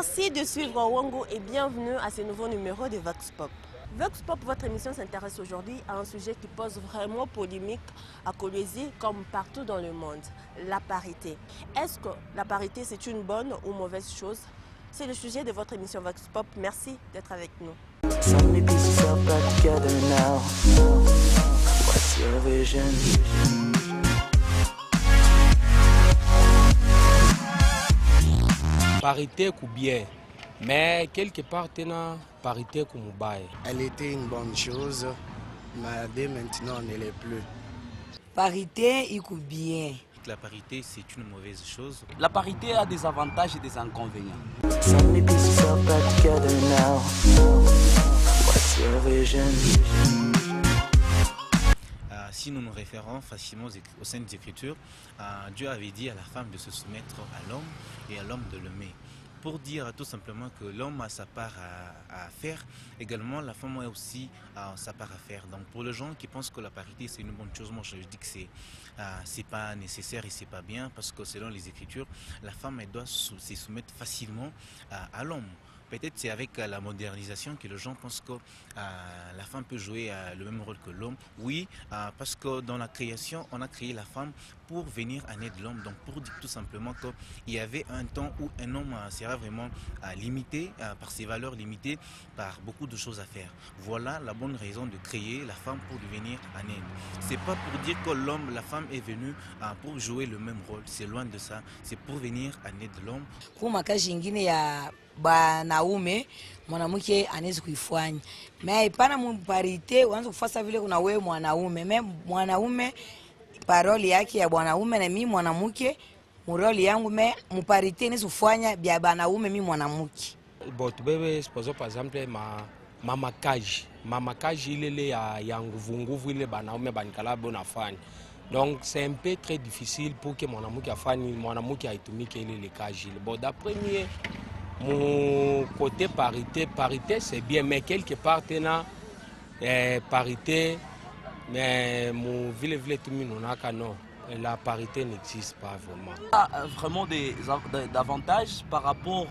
Merci de suivre Wango et bienvenue à ce nouveau numéro de Vox Pop. Vox Pop, votre émission s'intéresse aujourd'hui à un sujet qui pose vraiment polémique à Kolwezi comme partout dans le monde, la parité. Est-ce que la parité c'est une bonne ou mauvaise chose? C'est le sujet de votre émission Vox Pop. Merci d'être avec nous. Parité ou bien, mais quelque part, parité comme bail. Elle était une bonne chose, mais dès maintenant, elle ne l'est plus. Parité ou bien. La parité, c'est une mauvaise chose. La parité a des avantages et des inconvénients. Si nous nous référons facilement aux Saintes Écritures, Dieu avait dit à la femme de se soumettre à l'homme et à l'homme de l'aimer. Pour dire tout simplement que l'homme a sa part à faire, également la femme a aussi sa part à faire. Donc pour les gens qui pensent que la parité c'est une bonne chose, moi je dis que c'est pas nécessaire et c'est pas bien, parce que selon les Écritures, la femme elle doit se soumettre facilement à l'homme. Peut-être c'est avec la modernisation que les gens pensent que la femme peut jouer le même rôle que l'homme. Oui, parce que dans la création, on a créé la femme pour venir en aide de l'homme. Donc pour dire tout simplement qu'il y avait un temps où un homme serait vraiment limité par ses valeurs, limité par beaucoup de choses à faire. Voilà la bonne raison de créer la femme pour venir en aide. C'est pas pour dire que la femme est venue pour jouer le même rôle. C'est loin de ça. C'est pour venir en aide de l'homme. Banaume mwanamke anaweza kuifanya mais ipana mparite uanze kufasa vile kuna wewe mwanaume mwanaume paroli yake ya bwanaume na mimi mwanamke muroli yangu mparite inaweza kufanya bya banaume mimi mwanamke But bebe sposo par exemple mama kaji ile ya nguvu ile banaume banikala bonafanya. Donc c'est un peu très difficile pour que mwanamke afanye mwanamke aitumike ile le kaji. Bon d'après moi mon côté parité c'est bien, mais quelque part parité, mais mon ville tout non, la parité n'existe pas vraiment. Il y a vraiment des avantages par rapport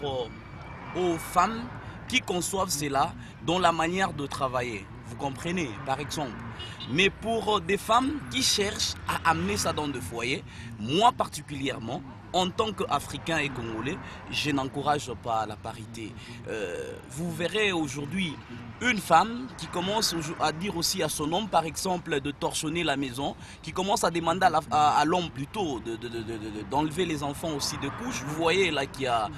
aux femmes qui conçoivent cela dans la manière de travailler. Vous comprenez, par exemple. Mais pour des femmes qui cherchent à amener ça dans le foyer, moi particulièrement, en tant qu'Africain et Congolais, je n'encourage pas la parité. Vous verrez aujourd'hui une femme qui commence à dire aussi à son homme, par exemple, de torchonner la maison, qui commence à demander à l'homme plutôt d'enlever les enfants aussi de couches. Vous voyez là qu'il y a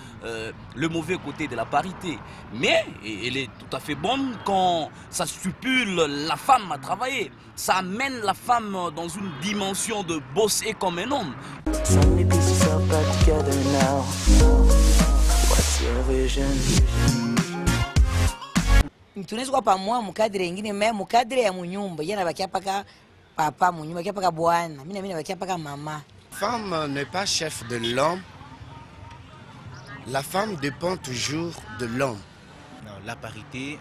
le mauvais côté de la parité. Mais elle est tout à fait bonne quand ça stipule la femme à travailler. Ça amène la femme dans une dimension de bosser comme un homme. tunaweza kwa pamoja mkadri nyingine mkadri ya munyumba yana bakia paka papa munyumba bakia paka bwana mimi bakia paka mama. Femme n'est pas chef de l'homme. La femme dépend toujours de l'homme. La parité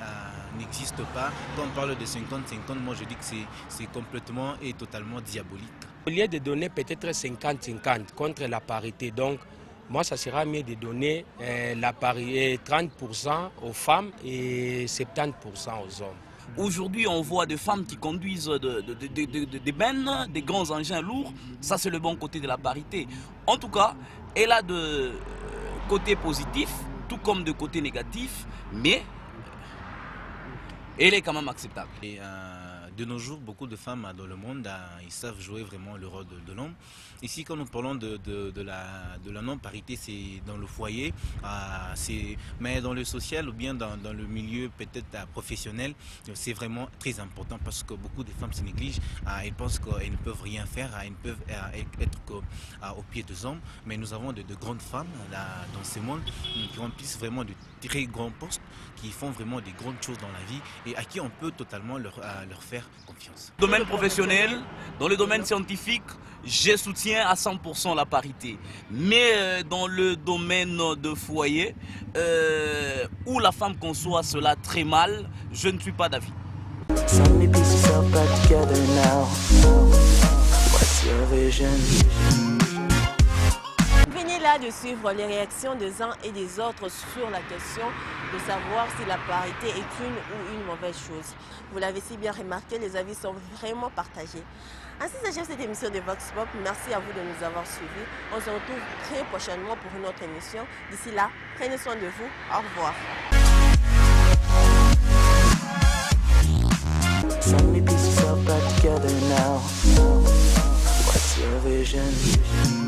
n'existe pas. Quand on parle de 50-50, moi je dis que c'est complètement et totalement diabolique. Au lieu de donner peut-être 50-50 contre la parité, donc moi ça sera mieux de donner la parité 30% aux femmes et 70% aux hommes. Aujourd'hui, on voit des femmes qui conduisent des bennes, des grands engins lourds. Ça, c'est le bon côté de la parité. En tout cas, elle a de côté positif, tout comme de côté négatif, mais elle est quand même acceptable. Et, de nos jours, beaucoup de femmes dans le monde, ils savent jouer vraiment le rôle de l'homme. Ici, quand nous parlons de la non-parité, c'est dans le foyer, mais dans le social ou bien dans le milieu peut-être professionnel, c'est vraiment très important parce que beaucoup de femmes se négligent. Elles pensent qu'elles ne peuvent rien faire, elles ne peuvent être qu'au pied des hommes. Mais nous avons de grandes femmes dans ce monde qui remplissent vraiment de très grands postes, qui font vraiment des grandes choses dans la vie et à qui on peut totalement leur faire confiance. Dans le domaine professionnel, dans le domaine scientifique, je soutiens à 100% la parité. Mais dans le domaine de foyer, où la femme conçoit cela très mal, je ne suis pas d'avis. Venez là là de suivre les réactions des uns et des autres sur la question de savoir si la parité est une ou une mauvaise chose. Vous l'avez si bien remarqué, les avis sont vraiment partagés. Ainsi s'achève cette émission de Vox Pop. Merci à vous de nous avoir suivis. On se retrouve très prochainement pour une autre émission. D'ici là, prenez soin de vous. Au revoir. Send me pieces of back together now. What's your vision?